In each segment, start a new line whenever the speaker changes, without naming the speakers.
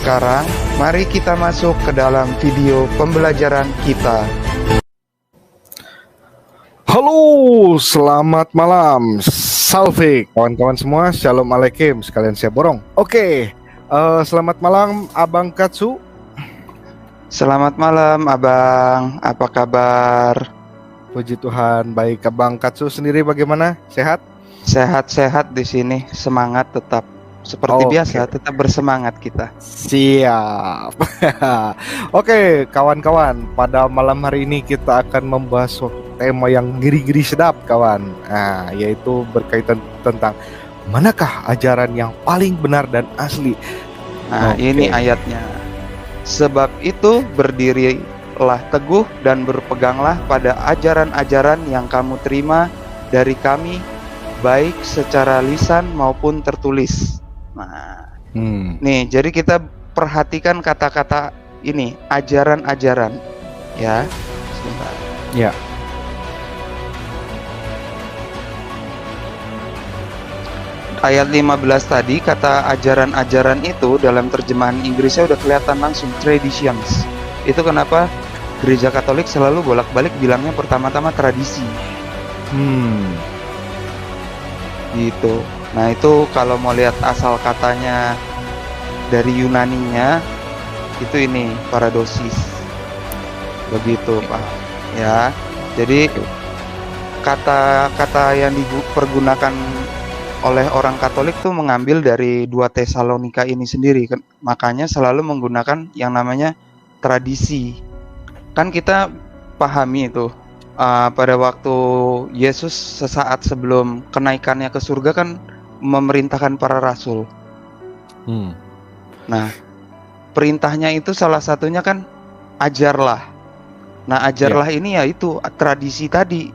sekarang, mari kita masuk ke dalam video pembelajaran kita.
Halo, selamat malam. Salve, kawan-kawan semua. Shalom alaikum, sekalian saya borong. Oke, selamat malam Abang Katsu.
Selamat malam, Abang. Apa kabar?
Puji Tuhan, baik. Abang Katsu sendiri bagaimana? Sehat?
Sehat-sehat di sini. Semangat tetap. Seperti biasa, tetap bersemangat kita.
Siap. Oke, kawan-kawan, pada malam hari ini kita akan membahas suatu tema yang ngeri-ngeri sedap, kawan. Nah, yaitu berkaitan tentang manakah ajaran yang paling benar dan asli.
Nah, ini ayatnya. Sebab itu berdirilah teguh dan berpeganglah pada ajaran-ajaran yang kamu terima dari kami, baik secara lisan maupun tertulis. Nah, nih, jadi kita perhatikan kata-kata ini, ajaran-ajaran, ya. Sebentar.
Ya.
Ayat 15 tadi, kata ajaran-ajaran itu dalam terjemahan Inggrisnya udah kelihatan langsung, traditions. Itu kenapa gereja Katolik selalu bolak-balik bilangnya pertama-tama tradisi. Gitu. Nah, itu kalau mau lihat asal katanya dari Yunaninya, itu ini paradosis. Begitu, Pak. Ya. Jadi kata-kata yang dipergunakan oleh orang Katolik tuh mengambil dari 2 Tesalonika ini sendiri. Makanya selalu menggunakan yang namanya tradisi. Kan kita pahami itu, pada waktu Yesus sesaat sebelum kenaikannya ke surga kan memerintahkan para rasul. Nah, perintahnya itu salah satunya kan ajarlah. Nah, ajarlah ini ya itu tradisi tadi.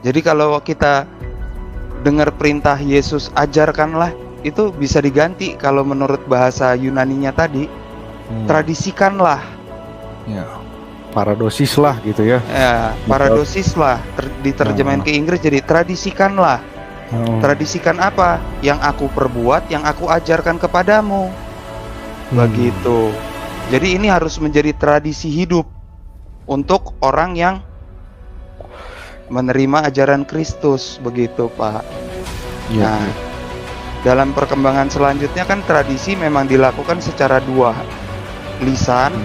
Jadi kalau kita dengar perintah Yesus ajarkanlah, itu bisa diganti kalau menurut bahasa Yunaninya tadi, tradisikanlah.
Ya. Paradosis lah gitu ya.
Ya, paradosis lah. Diterjemahin ke Inggris jadi tradisikanlah. Tradisikan apa? Yang aku perbuat, yang aku ajarkan kepadamu. Begitu. Jadi ini harus menjadi tradisi hidup untuk orang yang menerima ajaran Kristus, begitu, Pak. Nah, dalam perkembangan selanjutnya kan tradisi memang dilakukan secara 2, lisan.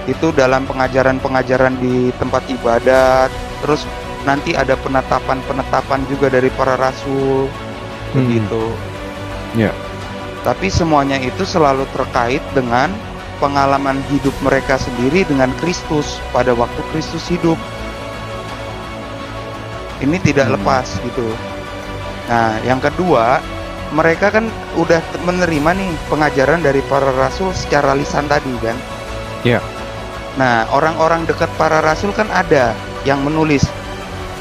Itu dalam pengajaran-pengajaran di tempat ibadat, terus nanti ada penetapan-penetapan juga dari para rasul, begitu. Ya. Tapi semuanya itu selalu terkait dengan pengalaman hidup mereka sendiri dengan Kristus pada waktu Kristus hidup. Ini tidak lepas gitu. Nah, yang kedua, mereka kan udah menerima nih pengajaran dari para rasul secara lisan tadi kan.
Ya.
Nah, orang-orang dekat para rasul kan ada yang menulis.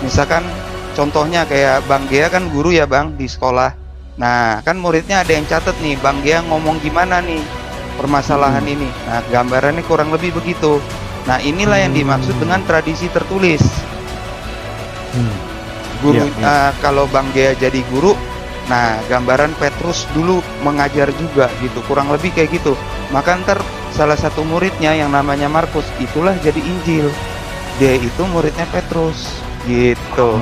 Misalkan contohnya kayak Bang Gea kan guru ya Bang di sekolah. Nah, kan muridnya ada yang catat nih, Bang Gea ngomong gimana nih permasalahan ini. Nah, gambarannya kurang lebih begitu. Nah, inilah yang dimaksud dengan tradisi tertulis. Guru, kalau Bang Gea jadi guru, nah gambaran Petrus dulu mengajar juga gitu, kurang lebih kayak gitu. Maka ntar salah satu muridnya yang namanya Markus itulah jadi Injil. Dia itu muridnya Petrus gitu.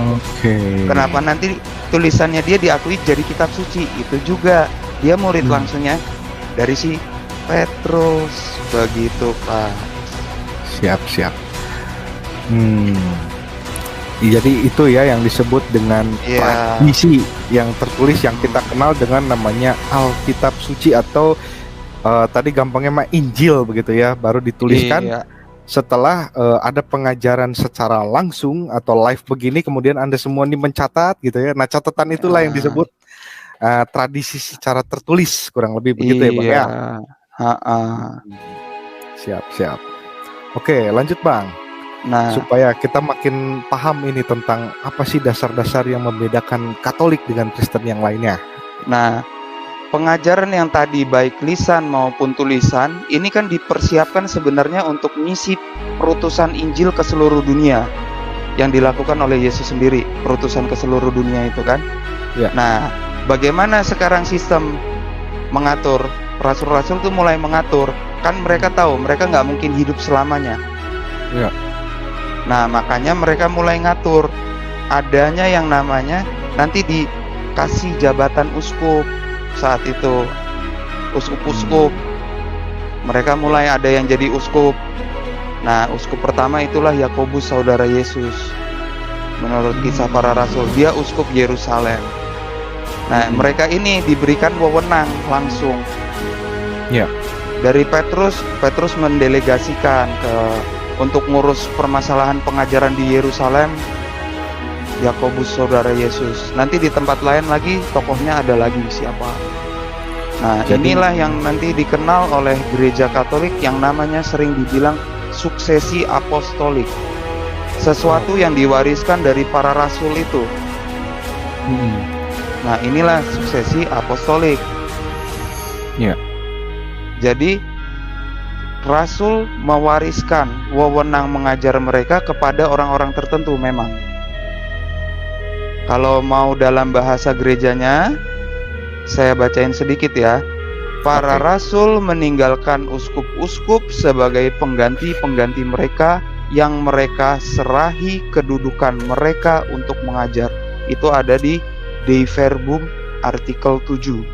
Kenapa nanti tulisannya dia diakui jadi kitab suci? Itu juga dia murid langsungnya dari si Petrus, begitu, Pak.
Siap. Jadi itu ya yang disebut dengan tradisi yang tertulis yang kita kenal dengan namanya Alkitab Suci atau tadi gampangnya mah Injil begitu ya, baru dituliskan setelah ada pengajaran secara langsung atau live begini, kemudian Anda semua ini mencatat gitu ya. Nah, catatan itulah yang disebut tradisi secara tertulis, kurang lebih begitu ya Bang ya. Siap. Oke, lanjut Bang. Nah, supaya kita makin paham ini tentang apa sih dasar-dasar yang membedakan Katolik dengan Kristen yang lainnya.
Nah, pengajaran yang tadi baik lisan maupun tulisan ini kan dipersiapkan sebenarnya untuk misi perutusan Injil ke seluruh dunia yang dilakukan oleh Yesus sendiri, perutusan ke seluruh dunia itu kan. Nah, bagaimana sekarang sistem mengatur. Rasul-rasul tuh mulai mengatur. Kan mereka tahu mereka nggak mungkin hidup selamanya.
Ya.
Nah, makanya mereka mulai ngatur. Adanya yang namanya nanti dikasih jabatan uskup saat itu. Uskup-uskup. Mereka mulai ada yang jadi uskup. Nah, uskup pertama itulah Yakobus saudara Yesus. Menurut kisah para rasul, dia uskup Yerusalem. Nah, mereka ini diberikan wewenang langsung.
Ya.
Dari Petrus mendelegasikan untuk ngurus permasalahan pengajaran di Yerusalem, Yakobus saudara Yesus. Nanti di tempat lain lagi tokohnya ada lagi siapa. Nah, inilah yang nanti dikenal oleh gereja Katolik yang namanya sering dibilang suksesi apostolik. Sesuatu yang diwariskan dari para rasul itu. Nah, inilah suksesi apostolik.
Ya.
Jadi rasul mewariskan wewenang mengajar mereka kepada orang-orang tertentu memang. Kalau mau dalam bahasa gerejanya, saya bacain sedikit ya. Para rasul meninggalkan uskup-uskup sebagai pengganti-pengganti mereka yang mereka serahi kedudukan mereka untuk mengajar. Itu ada di Dei Verbum artikel 7.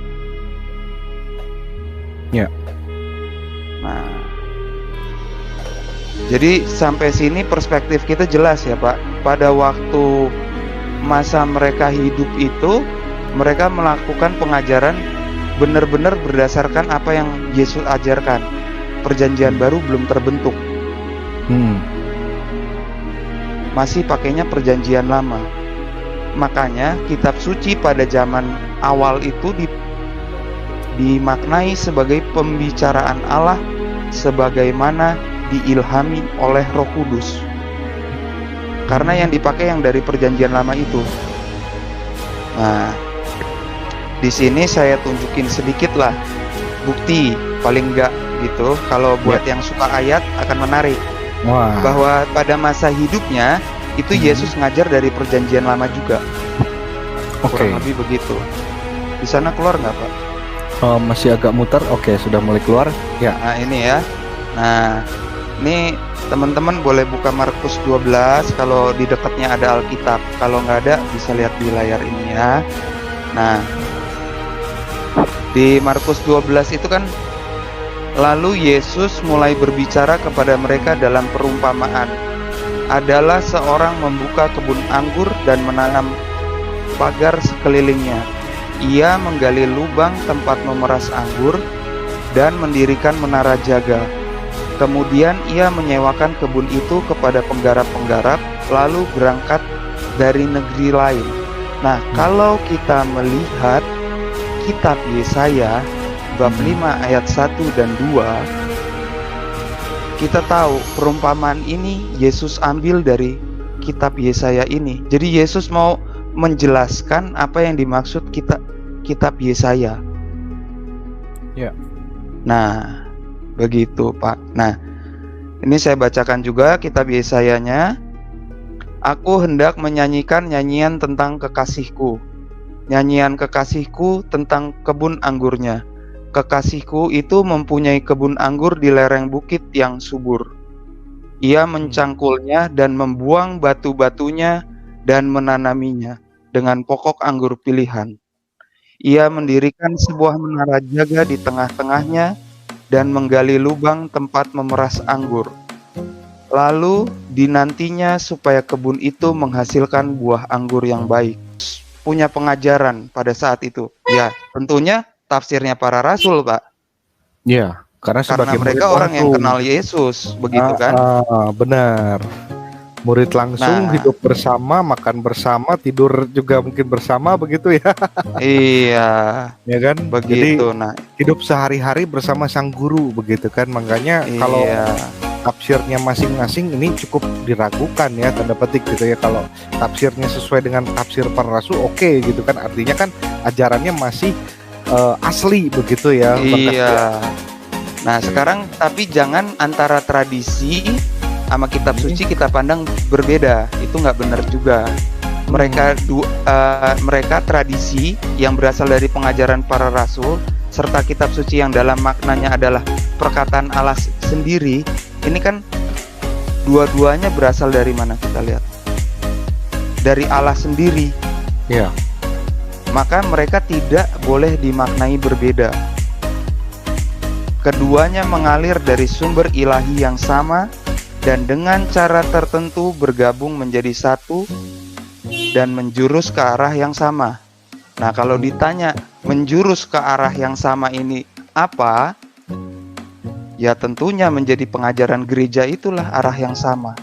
Ya.
Nah, jadi sampai sini perspektif kita jelas ya Pak. Pada waktu masa mereka hidup itu, mereka melakukan pengajaran benar-benar berdasarkan apa yang Yesus ajarkan. Perjanjian baru belum terbentuk. Masih pakainya perjanjian lama. Makanya kitab suci pada zaman awal itu dimaknai sebagai pembicaraan Allah sebagaimana diilhami oleh Roh Kudus. Karena yang dipakai yang dari perjanjian lama itu. Nah, di sini saya tunjukin sedikit lah bukti paling enggak gitu. Kalau buat yang suka ayat akan menarik. Bahwa pada masa hidupnya itu Yesus ngajar dari perjanjian lama juga. Kurang lebih begitu. Di sana keluar nggak Pak?
Masih agak muter. Oke, sudah mulai keluar. Ya.
Nah, ini ya. Nah, ini teman-teman boleh buka Markus 12 kalau di dekatnya ada Alkitab. Kalau nggak ada bisa lihat di layar ini ya. Nah, di Markus 12 itu kan lalu Yesus mulai berbicara kepada mereka dalam perumpamaan. Adalah seorang membuka kebun anggur dan menanam pagar sekelilingnya. Ia menggali lubang tempat memeras anggur dan mendirikan menara jaga. Kemudian ia menyewakan kebun itu kepada penggarap-penggarap, lalu berangkat dari negeri lain. Nah, kalau kita melihat kitab Yesaya bab 5 ayat 1 dan 2, kita tahu perumpamaan ini Yesus ambil dari kitab Yesaya ini. Jadi Yesus mau menjelaskan apa yang dimaksud kitab Yesaya.
Ya.
Nah, begitu Pak. Nah, ini saya bacakan juga kitab Yesayanya. Aku hendak menyanyikan nyanyian tentang kekasihku. Nyanyian kekasihku tentang kebun anggurnya. Kekasihku itu mempunyai kebun anggur di lereng bukit yang subur. Ia mencangkulnya dan membuang batu-batunya dan menanaminya dengan pokok anggur pilihan. Ia mendirikan sebuah menara jaga di tengah-tengahnya dan menggali lubang tempat memeras anggur. Lalu dinantinya supaya kebun itu menghasilkan buah anggur yang baik. Punya pengajaran pada saat itu. Ya, tentunya tafsirnya para rasul, Pak.
Ya, karena
mereka orang yang kenal Yesus, begitu kan?
Benar. Murid langsung, hidup bersama, makan bersama, tidur juga mungkin bersama, begitu ya?
Iya,
ya kan?
Begitu.
Jadi, hidup sehari-hari bersama sang guru, begitu kan? Makanya kalau tafsirnya masing-masing ini cukup diragukan ya, tanda petik gitu ya. Kalau tafsirnya sesuai dengan tafsir para rasul, oke, gitu kan? Artinya kan ajarannya masih asli, begitu ya?
Iya. Nah, sekarang tapi jangan antara tradisi sama kitab suci kita pandang berbeda, itu nggak benar juga. Mereka tradisi yang berasal dari pengajaran para rasul serta kitab suci yang dalam maknanya adalah perkataan Allah sendiri, ini kan dua-duanya berasal dari mana kita lihat? Dari Allah sendiri.
Ya.
Maka mereka tidak boleh dimaknai berbeda. Keduanya mengalir dari sumber ilahi yang sama dan dengan cara tertentu bergabung menjadi satu dan menjurus ke arah yang sama. Nah, kalau ditanya menjurus ke arah yang sama ini apa? Ya tentunya menjadi pengajaran gereja itulah arah yang sama.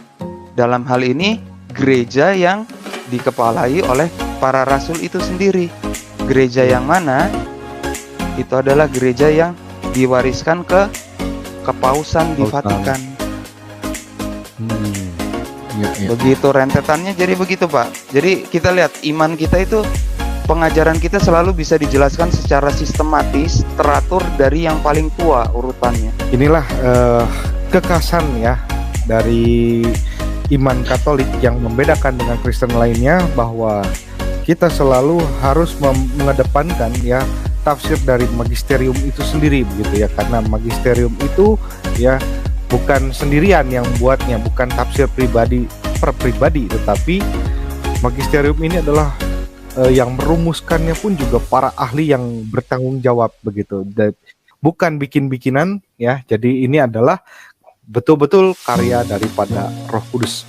Dalam hal ini gereja yang dikepalai oleh para rasul itu sendiri. Gereja yang mana? Itu adalah gereja yang diwariskan ke kepausan di Vatikan. Begitu rentetannya, jadi begitu Pak. Jadi kita lihat iman kita itu, pengajaran kita selalu bisa dijelaskan secara sistematis, teratur dari yang paling tua urutannya.
Inilah kekhasan ya dari iman Katolik yang membedakan dengan Kristen lainnya, bahwa kita selalu harus mengedepankan ya tafsir dari magisterium itu sendiri begitu ya, karena magisterium itu ya bukan sendirian yang buatnya, bukan tafsir pribadi per pribadi, tetapi magisterium ini adalah yang merumuskannya pun juga para ahli yang bertanggung jawab begitu, dan bukan bikin-bikinan ya. Jadi ini adalah betul-betul karya daripada Roh Kudus.